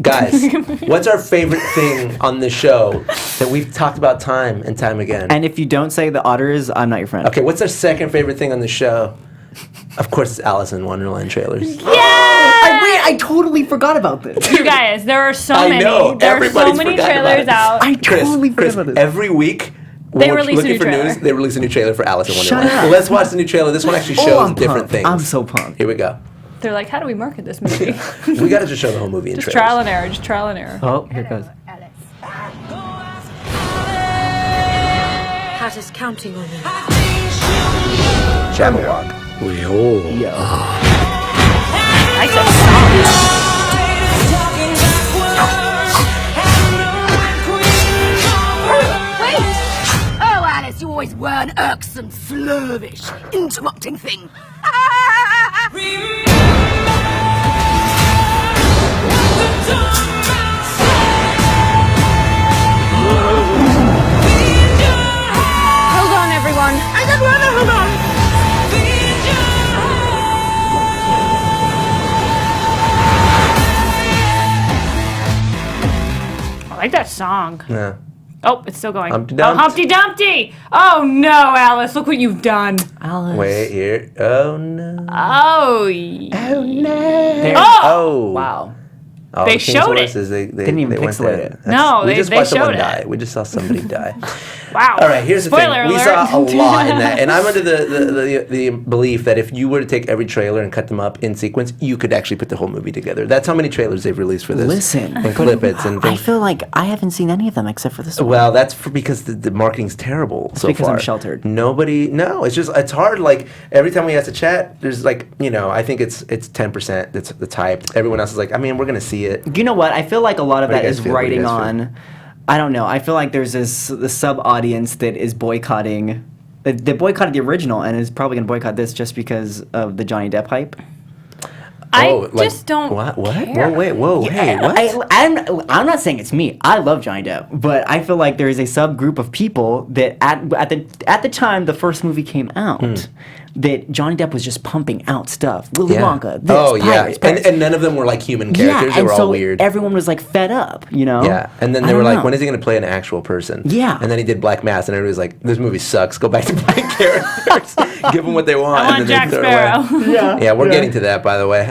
guys, what's our favorite thing on the show that we've talked about time and time again? And if you don't say the otters, I'm not your friend. Okay, what's our second favorite thing on the show? Of course, it's Alice in Wonderland trailers. I totally forgot about this. You guys, there are so I many. know. There are so Everybody's many forgotten about trailers it. out. I totally forgot Chris, about this. every week They we're release a looking new for trailer. news. They release a new trailer for Alice in Shut Wonderland. up. Let's watch the new trailer. This one actually shows I'm different pumped. things. I'm so pumped. Here we go. They're like, how do we market this movie? We got to just show the whole movie in Just trailers. trial and error. Just trial and error. Oh, here it goes. Pat is counting on you. Jabberwock. I said Wait! Oh, Alice, you always were an irksome, slurvish, interrupting thing. Hold on, everyone. Hold on. I like that song. Yeah. Oh, it's still going. Humpty Oh, Dumpty. Humpty Dumpty! Oh no, Alice, look what you've done. Alice. Wait here. Oh no. Oh, There. Oh. Wow. Oh, They the King's showed it. Horses, They Didn't even went pixelate there. it. That's- No, we they- just they watched someone showed it. die. We just saw somebody die. wow. All right, here's the Spoiler thing. We alert. saw a lot in that, and I'm under the belief that if you were to take every trailer and cut them up in sequence, you could actually put the whole movie together. That's how many trailers they've released for this. Listen, and clip-its and I things. feel like I haven't seen any of them except for this one. Well, that's because the marketing's terrible so because far. I'm sheltered. No, it's hard. Like every time we have to chat, there's like, I think it's 10% that's hyped. Everyone else is like, we're gonna see it. You know what? I feel like a lot of What do that you is guys feel? What do you writing guys feel? on. I don't know. I feel like there's the sub audience that is boycotting. They boycotted the original and is probably going to boycott this just because of the Johnny Depp hype. I just don't. What? care. Whoa, hey, what? I'm not saying it's me. I love Johnny Depp, but I feel like there is a subgroup of people that at the time the first movie came out, that Johnny Depp was just pumping out stuff. Willy Wonka. Pirates. And none of them were like human characters. They were all weird. Everyone was like fed up, you know? Yeah, and then they were like, when is he going to play an actual person? Yeah. And then he did Black Mass, and everybody was like, this movie sucks. Go back to playing characters. Give them what they want. I want Jack Sparrow. Yeah, we're getting to that, by the way.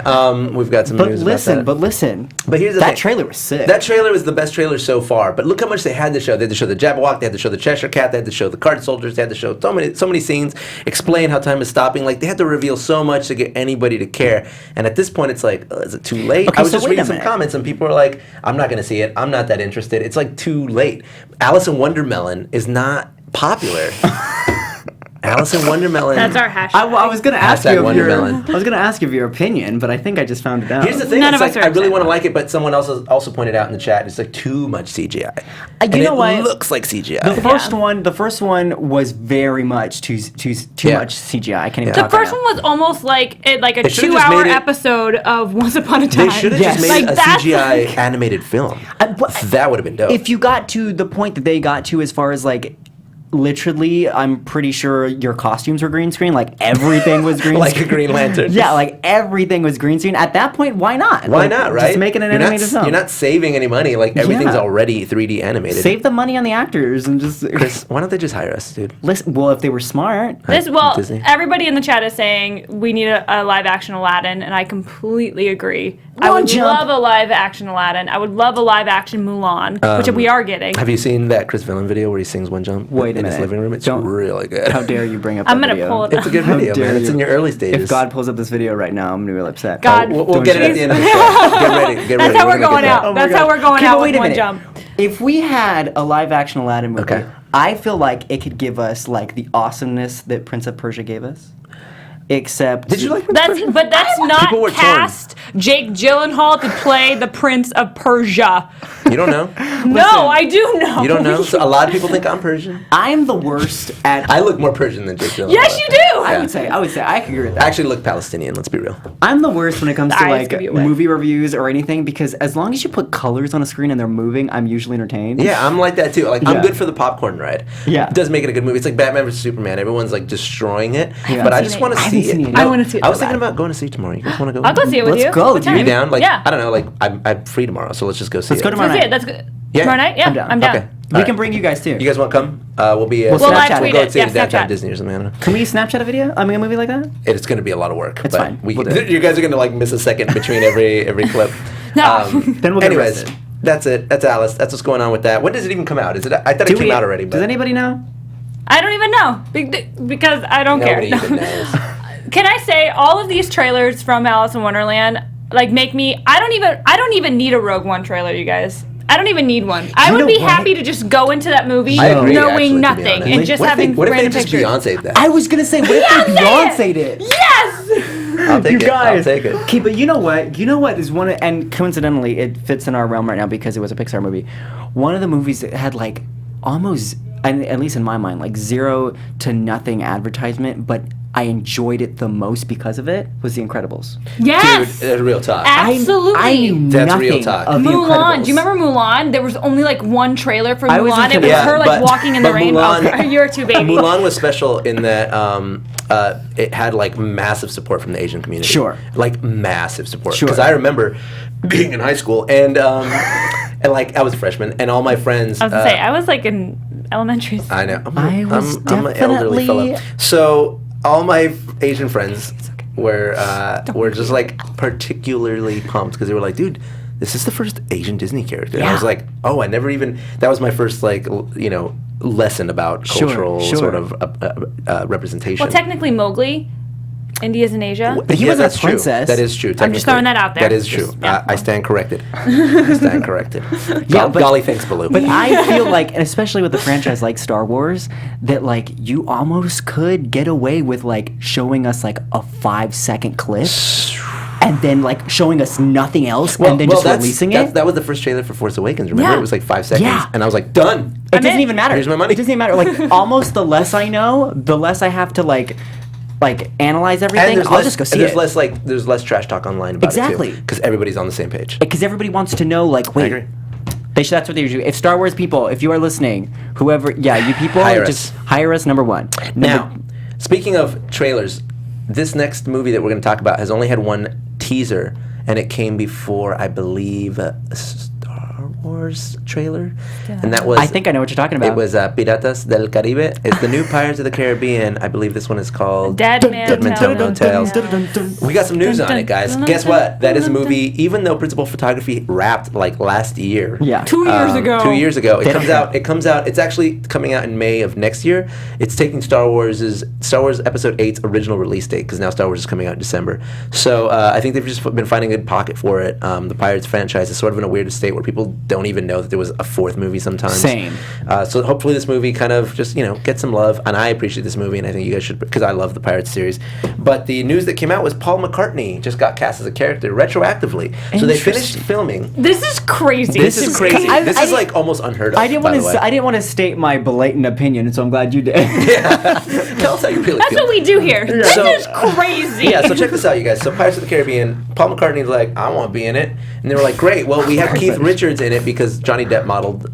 We've got some news about that. But listen. But here's the thing. That trailer was sick. That trailer was the best trailer so far. But look how much they had to show. They had to show the Jabberwock. They had to show the Cheshire Cat. They had to show the card soldiers. They had to show so many scenes. Explain how time is stopping. Like, they had to reveal so much to get anybody to care. And at this point, it's like, is it too late? Okay, I was so just reading some comments, and people were like, I'm not going to see it. I'm not that interested. It's like too late. Alice in Wondermelon is not popular. Alice in Wondermelon. That's our hashtag. I was gonna ask Hashtag you of your. Wondermelon. I was gonna ask you of your opinion, but I think I just found it out. Here's the thing. None It's of us like, are I really excited want to about like it, but someone else also pointed out in the chat, it's like too much CGI. And you know what? It looks like CGI. The first one was very much too much CGI. I can't even The talk first right one was almost like a They should've just 2-hour made it- episode of Once Upon a Time. They should have Yes. just made Like, a that's CGI animated film. That would have been dope. If you got to the point that they got to as far as like literally, I'm pretty sure your costumes were green screen. Like everything was green like screen. a Green Lantern. Yeah, like everything was green screen. At that point, why not? Why Like, not, right? Just making an animated film. You're not saving any money. Like, everything's Yeah. already 3D animated. Save the money on the actors and just Chris, why don't they just hire us, dude? listen. Well, if they were smart, Disney. Everybody in the chat is saying we need a live action Aladdin, and I completely agree. I One would jump. love a live action Aladdin. I would love a live action Mulan, which we are getting. Have you seen that Chris Villain video where he sings One Jump Wait a in his minute. living room? It's Don't- really good. how dare you bring up? I'm that gonna video. pull it It's a good How video, dare man. It's you. in your early stages. If God pulls up this video right now, I'm gonna be real upset. God, We'll get it at the end of the show. Get ready. Get ready. That's how we're gonna going get out. that. That's how we're going Okay, out but with wait a One minute. Jump. If we had a live action Aladdin movie, Okay. I feel like it could give us like the awesomeness that Prince of Persia gave us. Except, Did you like That's not People were torn. cast Jake Gyllenhaal to play the Prince of Persia. You don't know? No, I do know. You don't know? So a lot of people think I'm Persian. I'm the worst at. I look more Persian than Jake Gyllenhaal. Yes, you do. I would say I could agree with that. I actually look Palestinian, let's be real. I'm the worst when it comes The to eyes like give you away. movie reviews or anything because as long as you put colors on a screen and they're moving, I'm usually entertained. Yeah, I'm like that too. Like, I'm Yeah. good for the popcorn ride. Yeah. It does make it a good movie. It's like Batman vs. Superman. Everyone's like destroying it. Yeah. But I seen just it. want to I haven't see seen it. it. I wanna see it I was so thinking bad. about going to see it tomorrow. You guys want to go? I'll go see it with Let's you. go, What time? dude. You down? Like, Yeah. I don't know. Like, I'm free tomorrow, so let's just go see Let's it. go tomorrow That's night. it. That's good. Yeah. Tomorrow night? Yeah, I'm down. I'm down. Okay. We All can right. bring you guys too. You guys want to come? We'll be. We'll We'll live Snapchat tweet it. Go it. and see Yeah, it at downtown Snapchat. Disney or something. I don't know. Can we Snapchat a video? I mean, a movie like that? It's going to be a lot of work. It's but fine. We'll do it. You guys are going to like miss a second between every clip. No. Then we'll get anyways, arrested. that's it. That's Alice. That's what's going on with that. When does it even come out? Is it? I thought it came out already. But Does anybody know? I don't even know because I don't nobody care. even knows. Can I say all of these trailers from Alice in Wonderland like make me? I don't even need a Rogue One trailer, you guys. I don't even need one. I would know be what? happy to just go into that movie I agree, actually, knowing to be nothing honest. and just What if having they random just pictures. Beyonce'd that? I was gonna say, what if they Beyonce Beyonce'd it? Yes. I'll take You it. guys. I'll take it. Okay, but you know what? You know what is one of, and coincidentally, it fits in our realm right now because it was a Pixar movie. One of the movies that had like almost, and at least in my mind, like 0 to nothing advertisement, but I enjoyed it the most because of it was The Incredibles. Yes. Dude, real talk. Absolutely. I knew That's nothing real talk. of The Mulan. Incredibles. Do you remember Mulan? There was only like one trailer for I was Mulan. It into was that. her like walking in the rain. Mulan, Oh, you're too baby. Mulan was special in that it had like massive support from the Asian community. Sure. Like massive support. Sure. Because I remember being in high school and like I was a freshman and all my friends. I was gonna say I was like in elementary school. I know. I was I'm an elderly definitely- fellow. So all my Asian friends were just like particularly pumped because they were like, dude, this is the first Asian Disney character. And I was like, oh, I never even. That was my first like lesson about cultural sort of representation. Well, technically Mowgli, India's in Asia. But he wasn't a that's true. princess. That is true. I'm just throwing that out there. That is true. Just, yeah. I stand corrected. I stand corrected. Yeah, but- Golly, thanks, Baloo. But I feel like, and especially with a franchise like Star Wars, that like you almost could get away with like showing us like a 5-second clip, and then like showing us nothing else, and then just releasing it. That was the first trailer for Force Awakens. Remember, Yeah. it was like 5 seconds, Yeah. and I was like, done. It doesn't even matter. Here's my money. It doesn't even matter. Like almost the less I know, the less I have to like like analyze everything, I'll just go see it. There's less trash talk online about Exactly. it too, because everybody's on the same page. Because everybody wants to know, like, wait. I agree. That's what they usually do. If Star Wars people, if you are listening, whoever, you people, just hire us, number one. Now, speaking of trailers, this next movie that we're going to talk about has only had one teaser, and it came before, I believe, a Star Wars trailer. Yeah. And that was... I think I know what you're talking about. It was Piratas del Caribe. It's the new Pirates of the Caribbean. I believe this one is called... Dead Man Tell No Tales. We got some news on it, guys. Guess what? That is a movie, even though principal photography wrapped like last year. Yeah. 2 years ago. 2 years ago. It comes out. It's actually coming out in May of next year. It's taking Star Wars Episode 8's original release date, because now Star Wars is coming out in December. So I think they've just been finding a good pocket for it. The Pirates franchise is sort of in a weird state where people don't even know that there was a fourth movie sometimes. Same. So hopefully this movie kind of just, gets some love. And I appreciate this movie, and I think you guys should, because I love the Pirates series. But the news that came out was Paul McCartney just got cast as a character retroactively. So they finished filming. This is crazy. This is crazy. This is like almost unheard of. I didn't want to state my blatant opinion, so I'm glad you did. Yeah. Tell us how you really That's feel. what we do here. This is crazy. Yeah, so check this out, you guys. So Pirates of the Caribbean, Paul McCartney's like, I want to be in it. And they were like, great. Well, we have Keith Richards in it because Johnny Depp modeled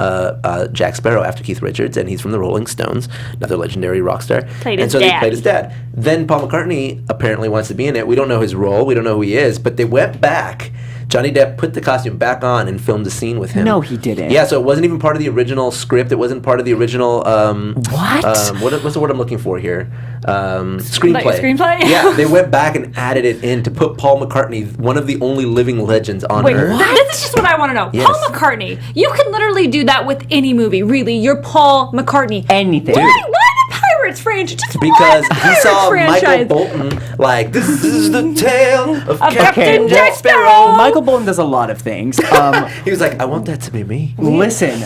Jack Sparrow after Keith Richards, and he's from the Rolling Stones, another legendary rock star. Played his dad. Then Paul McCartney apparently wants to be in it. We don't know his role. We don't know who he is. But they went back. Johnny Depp put the costume back on and filmed a scene with him. No, he didn't. Yeah, so it wasn't even part of the original script. It wasn't part of the original... what? What's the word I'm looking for here? Screenplay. Like a screenplay? Yeah, they went back and added it in to put Paul McCartney, one of the only living legends, on Wait, Earth. this is just what I want to know. Yes. Paul McCartney, you can literally do that with any movie, really. You're Paul McCartney. Anything. Why the Pirates franchise? Just Because why the he saw Pirates Michael franchise? Bolton like, this is the tale of Captain Jack Sparrow. Well, Michael Bolton does a lot of things. He was like, I want that to be me. Listen,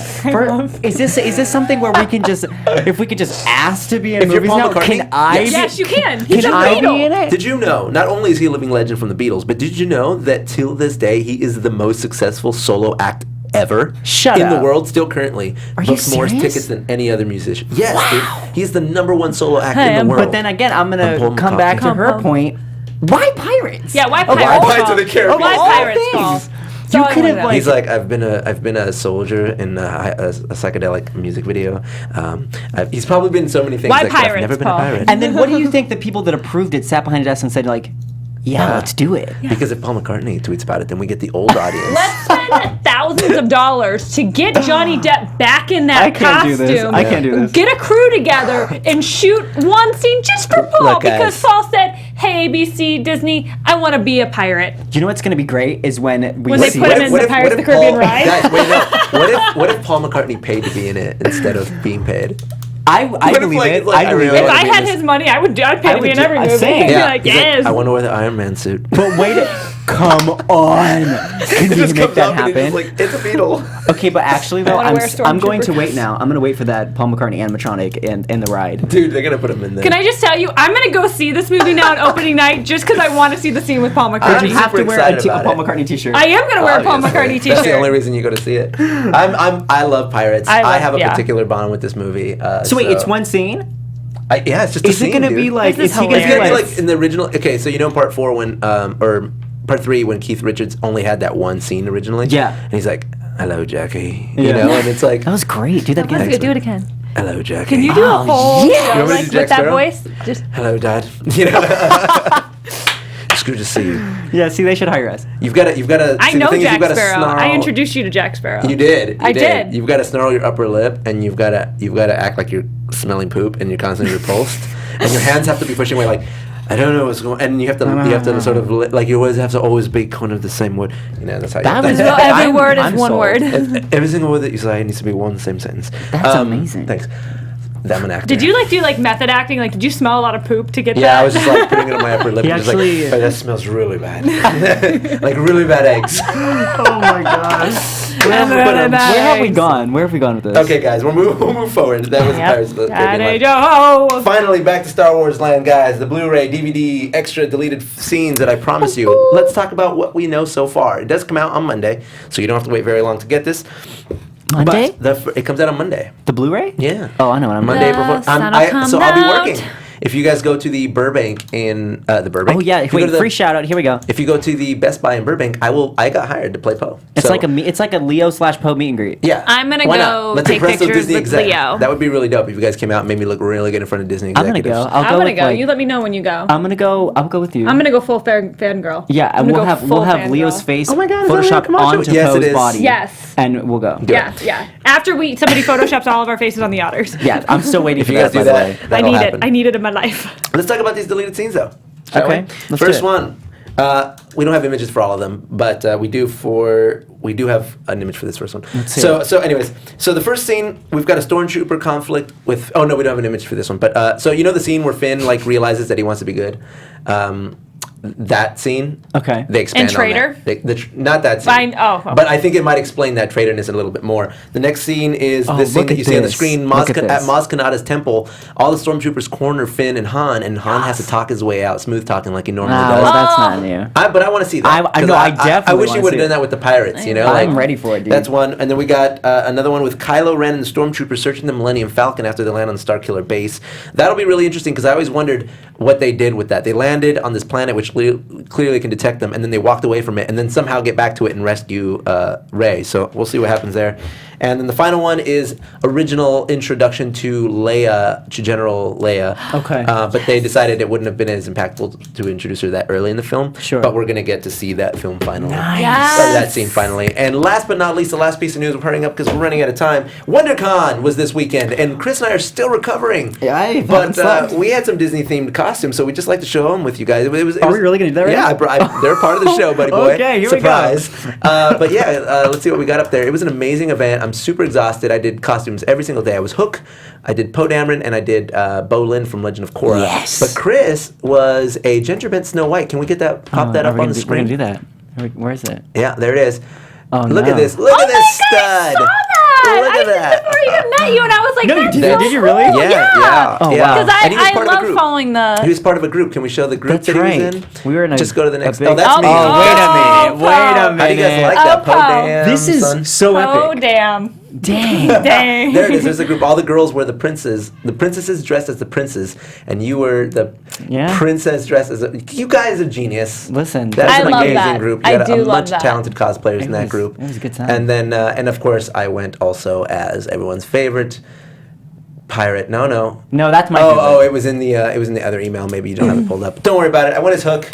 is this something where we can just, if we could just ask to be in movies Paul now? McCartney, Can I? Yes, you can. He's Can a I Beatle. be in it? Did you know, not only is he a living legend from the Beatles, but did you know that till this day, he is the most successful solo act ever in the world, still currently. Are you books more serious? tickets than any other musician. Yes, Wow. dude, he's the #1 solo act in the world. But then again, I'm Paul gonna come back to her point. Why pirates? Yeah, why Of all Pirates? Pirates of the Caribbean. Why Of all Pirates, Paul? things. So You I could wanted have to- He's like, I've been a soldier in a psychedelic music video. He's probably been in so many things. Why like, I've Pirates, never been Paul? a pirate. And then what do you think the people that approved it sat behind a desk and said like, yeah, let's do it? Because if Paul McCartney tweets about it, then we get the old audience. Let's spend thousands of dollars to get Johnny Depp back in that I can't do costume. this. I can't do this. Get a crew together and shoot one scene just for Paul, Look, guys. because Paul said, "Hey, ABC, Disney, I want to be a pirate." You know what's gonna be great is when we When they see put him in the Pirates of the Caribbean Paul, ride. Guys, wait, no. What if Paul McCartney paid to be in it instead of being paid? I What if, believe like, it. like, I believe really it. If wanna I be had this- his money, I'd pay to be would in do- every I'm movie. saying. I'd be Yeah, like, he's yes. I want to wear the Iron Man suit. But wait, come on. Can we make that happen? It's a Beetle. Okay, but actually though, wanna wear I'm going to Stormtrooper. wait now. I'm gonna wait for that Paul McCartney animatronic in the ride. Dude, they're gonna put him in there. Can I just tell you, I'm going to go see this movie now on opening night just because I want to see the scene with Paul But McCartney. you have to super wear excited a about Paul it. McCartney t-shirt. I am going to wear a Paul Obviously. McCartney That's the only t-shirt. reason you go to see it. I love Pirates. I have a particular bond with this movie. So wait, it's one scene? Yeah, it's just a Is scene, it gonna dude. be like? This Is is he gonna It's be gonna be like? like in the original. Okay, so you know part 4 when or part 3 when Keith Richards only had that one scene originally. Yeah. And he's like, "Hello, Jackie." You Yeah. know, and it's like, That was great. Do that again. Do it again. "Hello, Jackie." Can you do a whole yeah. show You want me to like, do Jack with that Sparrow? voice? Just "Hello, Dad." You know. It's good to see you. Yeah. See, they should hire us. You've got to. I know Jack Sparrow. I introduced you to Jack Sparrow. You did. I did. You've got to snarl your upper lip, and you've got to act like you're smelling poop, and you're constantly repulsed, and your hands have to be pushing away, like, I don't know what's going, and you have to sort of like you always have to always be kind of the same word. You know, that's how. That you was Well, every I'm- word is I'm one sold. word. Every single word that you say needs to be one same sentence. That's amazing. Thanks. I'm an actor. Did you do method acting? Like, did you smell a lot of poop to get that? Yeah, I was just like putting it on my upper lip. He and just actually- like, oh, that smells really bad. Like really bad eggs. Oh my gosh. Where have we gone? Where have we gone with this? Okay, guys, we'll move forward. That was Pirates of the Caribbean. Joe. Finally, back to Star Wars land, guys. The Blu-ray, DVD, extra deleted scenes that I promise you. Let's talk about what we know so far. It does come out on Monday, so you don't have to wait very long to get this. Monday? But it comes out on Monday. The Bluray? Yeah. Oh, I know what I'm Monday The before. sun will come So I'll be out. working. If you guys go to the Burbank in the Burbank. Oh yeah, wait, free shout out. Here we go. If you go to the Best Buy in Burbank, I got hired to play Poe. It's like a Leo/Poe meet and greet. Yeah. I'm gonna Why go not? Let's take impress those pictures Disney with execs. Leo. That would be really dope if you guys came out and made me look really good in front of Disney I'm executives. gonna go. I'm gonna go. Like, You let me know when you go. I'll go with you. I'm gonna go full fangirl. Yeah, and we'll have Leo's face photoshopped onto Poe's body. Yes. And we'll go. Yeah. After somebody photoshops all of our faces on the otters. Yeah, I'm still waiting If for you guys that, do by the that, way. that'll happen. I need it in my life. Let's talk about these deleted scenes, though. shall Okay, we? let's do First it. one. We don't have images for all of them, but we do have an image for this first one. So anyways, the first scene, we've got a stormtrooper conflict with. Oh no, we don't have an image for this one. But so you know the scene where Finn realizes that he wants to be good. That scene. Okay. They expand And Traitor? on that. Not that scene. But I think it might explain that traitorness a little bit more. The next scene is this scene that you see on the screen. At Maz Kanata's temple, all the stormtroopers corner Finn and Han has to talk his way out, smooth talking like he normally does. Well, that's not new. But I want to see that. I wish you would have done that with the pirates. You know, I'm ready for it, dude. That's one, and then we got another one with Kylo Ren and the stormtroopers searching the Millennium Falcon after they land on the Starkiller base. That'll be really interesting because I always wondered what they did with that. They landed on this planet which clearly can detect them, and then they walked away from it, and then somehow get back to it and rescue Rey. So we'll see what happens there. And then the final one is original introduction to Leia, to General Leia. Okay. But they decided it wouldn't have been as impactful to introduce her that early in the film. Sure. But we're going to get to see that film finally. Nice. That scene finally. And last but not least, the last piece of news, we're hurrying up because we're running out of time. Wondercon was this weekend, and Chris and I are still recovering. Yeah, but we had some Disney-themed costumes, so we'd just like to show them with you guys. Are we really going to do that right now? Yeah, they're part of the show, buddy boy. Okay, here Surprise. We go. But yeah, let's see what we got up there. It was an amazing event. I'm super exhausted. I did costumes every single day. I was Hook, I did Poe Dameron, and I did Bolin from Legend of Korra. Yes. But Chris was a gingerbread Snow White. Can we get that? Pop that up on the screen. We're going to do that. Where is it? Yeah, there it is. Oh, Look at this. Look at this stud. Look at that. Before I even met you, and I was like, no, you did. Did you really? Yeah. Oh, yeah. wow. Because And he was I part of the love group. following the. He was part of a group. Can we show the group That's that right. he was in? We were in Just go to the next. big- Oh, that's me. Oh, wait a minute. Wait a minute. How do you guys like that? Poe Dam, This is son? so Oh epic. damn! Dang. Dang! There it is. There's a group. All the girls were the princes. The princesses dressed as the princes, and you were the princess dressed as a. You guys are genius. Listen, That's I an love amazing that. group. I You got do a love bunch that. of talented cosplayers in that group. It was a good time. And then, and of course, I went also as everyone's favorite pirate. No, that's my favorite. Oh, it was in the other email. Maybe you don't have it pulled up. Don't worry about it. I went as Hook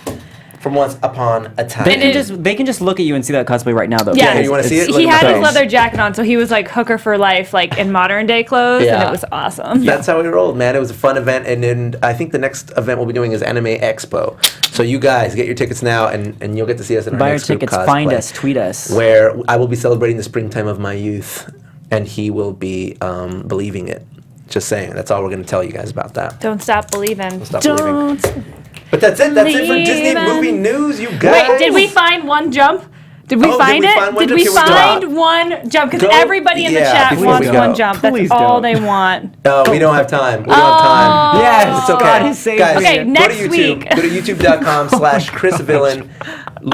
from Once Upon a Time. They can just look at you and see that cosplay right now, though. Yeah, you wanna see it? He Look at had my his face. leather jacket on, so he was like hooker for life, like in modern day clothes, and it was awesome. That's how we rolled, man. It was a fun event, and then I think the next event we'll be doing is Anime Expo. So you guys get your tickets now, and you'll get to see us in our Buy your next group tickets, cosplay, find us, tweet us. where I will be celebrating the springtime of my youth, and he will be believing it. Just saying. That's all we're going to tell you guys about that. Don't stop believing. Stop believing. But that's it. That's it for Disney movie news, you guys. Wait, did we find one jump? Did we find it? Did we find one jump? Because everybody in the chat wants one jump. That's all they want. No, we don't have time. We don't have time. Yes, It's okay. God, he's saving Guys, me. Okay, next go to YouTube. week. Go to youtube.com/ChrisVillain.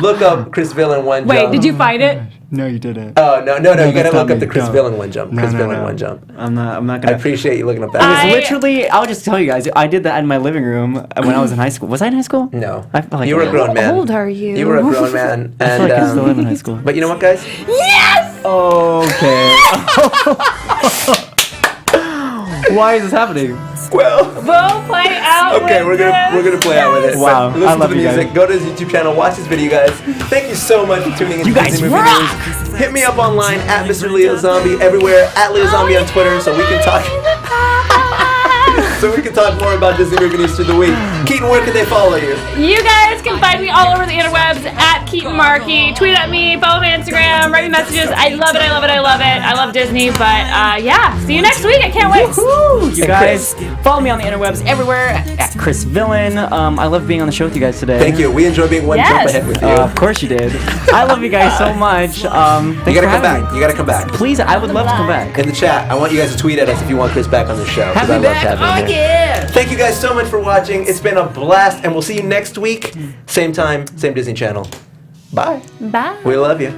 Look up Chris Villain one jump. Wait, did you find it? No, you didn't. Oh, no. You gotta that's look not up the me. Chris Don't. Villain one jump. No, Chris no, Villain no. one jump. I'm not I gonna. appreciate you looking up It that. was literally, I'll just tell you guys, I did that in my living room when I was in high school. Was I in high school? No. I feel like You were a grown man. How old are you? You were a grown man. I feel like I still live in high school. But you know what, guys? Yes! Okay. Why is this happening? Well, We'll play out. okay, with we're gonna play out with it. Wow, But listen I love to the you guys. music. Go to his YouTube channel. Watch this video, guys. Thank you so much for tuning in to guys Disney Movie rock! News. Hit me up online at Mr. Leo Zombie everywhere, at Leo Zombie on Twitter, so we can talk. So we can talk more about Disney Movie News through the week. Keetin, where can they follow you? You guys can find me all over the interwebs at Keetin Marchi. Tweet at me, follow me on Instagram, write me messages. I love it. I love Disney. But yeah, see you next week. I can't wait. You guys, follow me on the interwebs everywhere at Chris Villain. I love being on the show with you guys today. Thank you. We enjoy being one jump ahead with you. Of course you did. I love you guys so much. You gotta come back. You gotta come back. Please, I would love to come back. In the chat, I want you guys to tweet at us if you want Chris back on the show. 'Cause Have I me love back. having him Oh, here. yeah. Thank you guys so much for watching. It's been a blast, and we'll see you next week. Same time, same Disney Channel. Bye. Bye. We love you.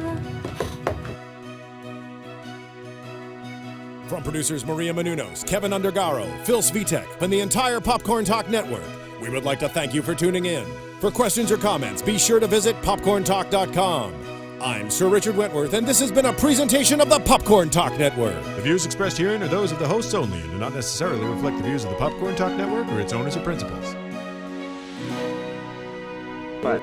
From From producers Maria Menounos, Kevin Undergaro, Phil Svitek, and the entire Popcorn Talk Network, we would like to thank you for tuning in. For questions or comments, be sure to visit popcorntalk.com. I'm Sir Richard Wentworth, and this has been a presentation of the Popcorn Talk Network. The views expressed herein are those of the hosts only and do not necessarily reflect the views of the Popcorn Talk Network or its owners or principals. But